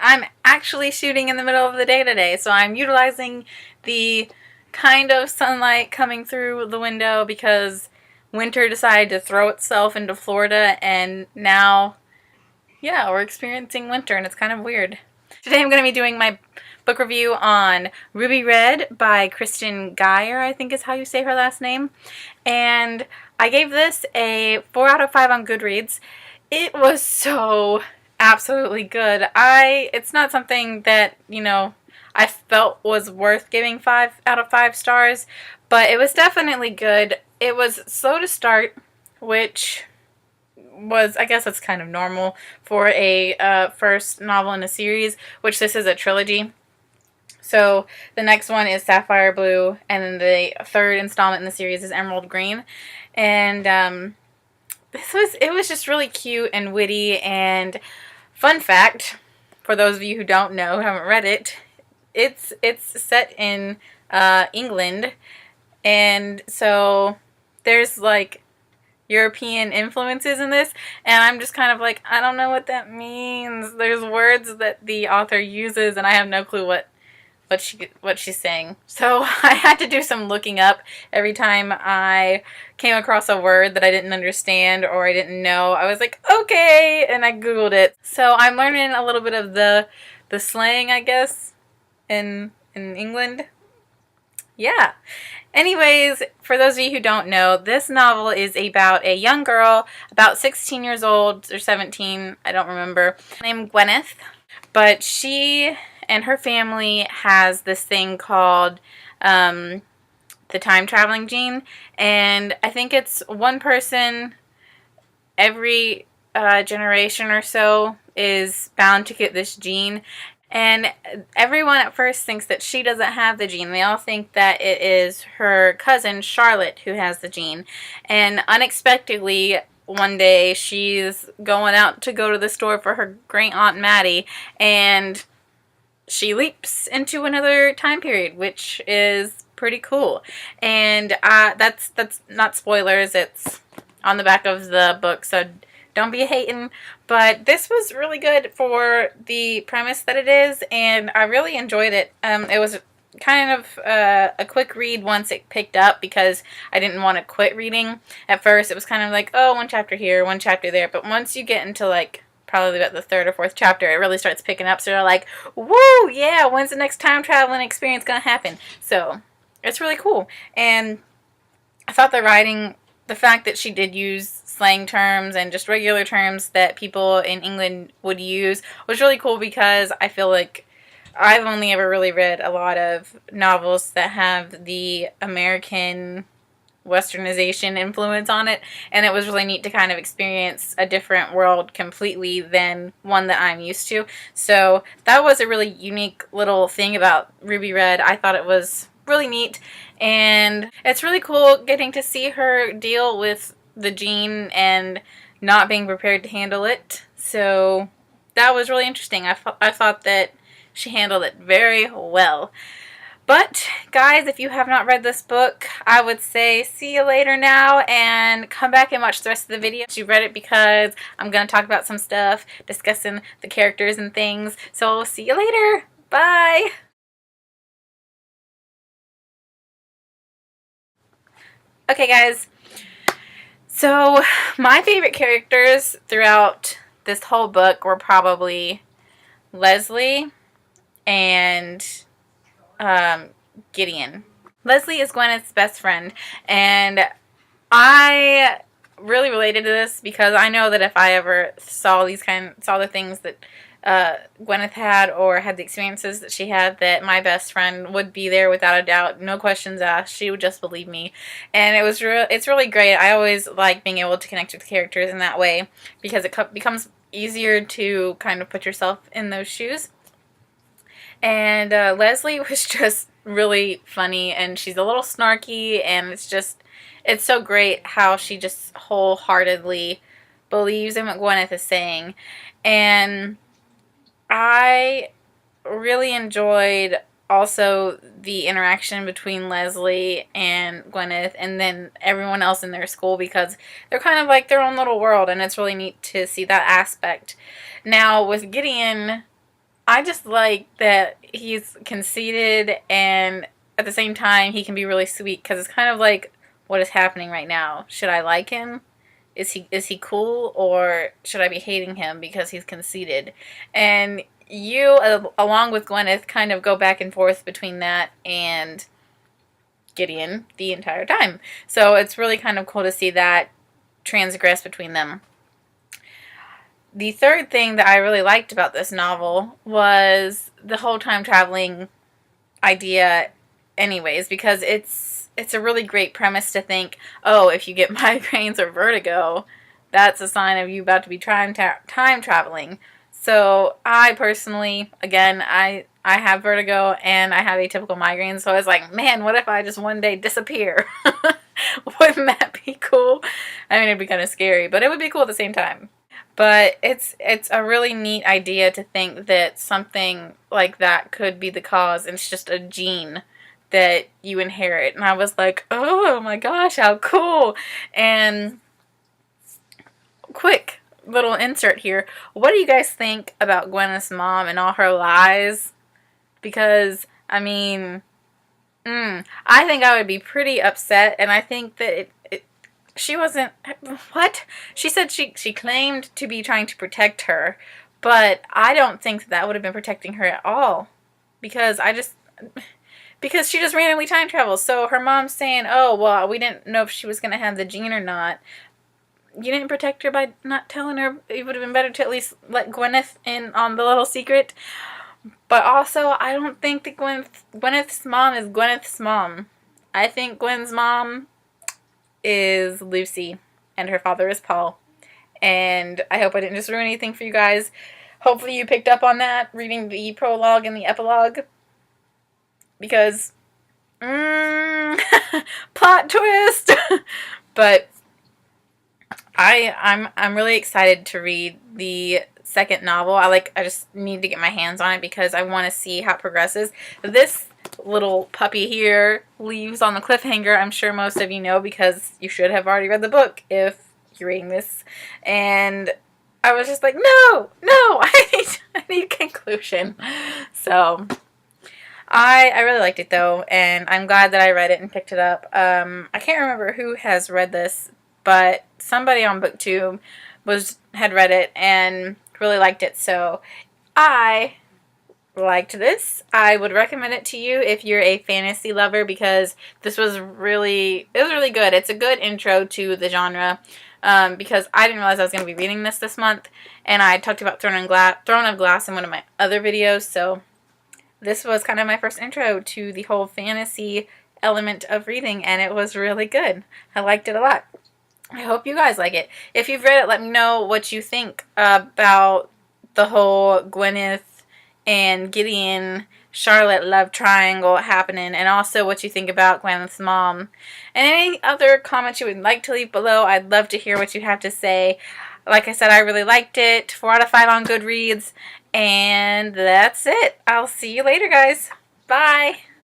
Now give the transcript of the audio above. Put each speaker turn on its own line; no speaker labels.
I'm actually shooting in the middle of the day today, so I'm utilizing the kind of sunlight coming through the window because winter decided to throw itself into Florida, and now, yeah, we're experiencing winter, and it's kind of weird. Today I'm going to be doing my book review on Ruby Red by Kristen Geyer, I think is how you say her last name. And I gave this a 4 out of 5 on Goodreads. It was so absolutely good. It's not something that, I felt was worth giving 5 out of 5 stars, but it was definitely good. It was slow to start, which was, I guess that's kind of normal for a first novel in a series, which this is a trilogy. So the next one is Sapphire Blue, and then the third installment in the series is Emerald Green. And it was just really cute and witty. And fun fact, for those of you who don't know, who haven't read it, it's set in England, and so there's like European influences in this, and I'm just kind of like, I don't know what that means. There's words that the author uses, and I have no clue what she's saying. So I had to do some looking up every time I came across a word that I didn't understand or I didn't know. I was like, okay, and I Googled it. So I'm learning a little bit of the slang, I guess, in England. Yeah. Anyways, for those of you who don't know, this novel is about a young girl, about 16 years old or 17, I don't remember, named Gwyneth. But she and her family has this thing called the time traveling gene, and I think it's one person every generation or so is bound to get this gene. And everyone at first thinks that she doesn't have the gene. They all think that it is her cousin Charlotte who has the gene. And unexpectedly, one day she's going out to go to the store for her great aunt Maddie, and she leaps into another time period, which is pretty cool. And that's not spoilers. It's on the back of the book, so don't be hating. But this was really good for the premise that it is, and I really enjoyed it. It was kind of a quick read once it picked up because I didn't want to quit reading. At first, it was kind of like, oh, one chapter here, one chapter there. But once you get into like probably about the third or fourth chapter, it really starts picking up. So you're like, woo, yeah, when's the next time traveling experience gonna happen? So it's really cool. And I thought the writing, the fact that she did use slang terms and just regular terms that people in England would use was really cool, because I feel like I've only ever really read a lot of novels that have the American westernization influence on it, and it was really neat to kind of experience a different world completely than one that I'm used to. So that was a really unique little thing about Ruby Red. I thought it was really neat, and it's really cool getting to see her deal with the gene and not being prepared to handle it. So that was really interesting. I thought that she handled it very well. But guys, if you have not read this book, I would say see you later now, and come back and watch the rest of the video. You read it because I'm going to talk about some stuff, discussing the characters and things. So see you later. Bye. Okay guys, so my favorite characters throughout this whole book were probably Leslie and Gideon. Leslie is Gwyneth's best friend, and I really related to this because I know that if I ever saw the things that Gwyneth had, or had the experiences that she had, that my best friend would be there without a doubt, no questions asked. She would just believe me, and it's really great. I always like being able to connect with characters in that way because it becomes easier to kind of put yourself in those shoes. And Leslie was just really funny, and she's a little snarky, and it's so great how she just wholeheartedly believes in what Gwyneth is saying. And I really enjoyed also the interaction between Leslie and Gwyneth, and then everyone else in their school, because they're kind of like their own little world, and it's really neat to see that aspect. Now with Gideon, I just like that he's conceited, and at the same time he can be really sweet, because it's kind of like, what is happening right now? Should I like him? Is he cool, or should I be hating him because he's conceited? And you, along with Gwyneth, kind of go back and forth between that and Gideon the entire time. So it's really kind of cool to see that transgress between them. The third thing that I really liked about this novel was the whole time traveling idea anyways, because it's a really great premise to think, oh, if you get migraines or vertigo, that's a sign of you about to be time traveling. So I personally, again, I have vertigo and I have atypical migraines, so I was like, man, what if I just one day disappear? Wouldn't that be cool? I mean, it'd be kind of scary, but it would be cool at the same time. But it's a really neat idea to think that something like that could be the cause, and it's just a gene that you inherit. And I was like, oh my gosh, how cool. And quick little insert here. What do you guys think about Gwyneth's mom and all her lies? Because, I mean, I think I would be pretty upset, and I think that she wasn't, what? She said she claimed to be trying to protect her, but I don't think that would have been protecting her at all. Because she just randomly time travels. So her mom's saying, oh, well, we didn't know if she was going to have the gene or not. You didn't protect her by not telling her. It would have been better to at least let Gwyneth in on the little secret. But also, I don't think that Gwyneth's mom is Gwyneth's mom. I think Gwen's mom is Lucy, and her father is Paul. And I hope I didn't just ruin anything for you guys. Hopefully you picked up on that reading the prologue and the epilogue. Because, plot twist! But I'm really excited to read the second novel. I just need to get my hands on it because I want to see how it progresses. This little puppy here leaves on the cliffhanger. I'm sure most of you know, because you should have already read the book if you're reading this. And I was just like, no, I need conclusion. So I really liked it though, and I'm glad that I read it and picked it up. I can't remember who has read this, but somebody on BookTube had read it and really liked it. So I liked this. I would recommend it to you if you're a fantasy lover, because this was really good. It's a good intro to the genre, because I didn't realize I was going to be reading this month, and I talked about Throne of Glass in one of my other videos, so this was kind of my first intro to the whole fantasy element of reading, and it was really good. I liked it a lot. I hope you guys like it. If you've read it, let me know what you think about the whole Gwyneth and Gideon Charlotte love triangle happening, and also what you think about Gwyneth's mom. And any other comments you would like to leave below, I'd love to hear what you have to say. Like I said, I really liked it. 4 out of 5 on Goodreads. And that's it. I'll see you later, guys. Bye.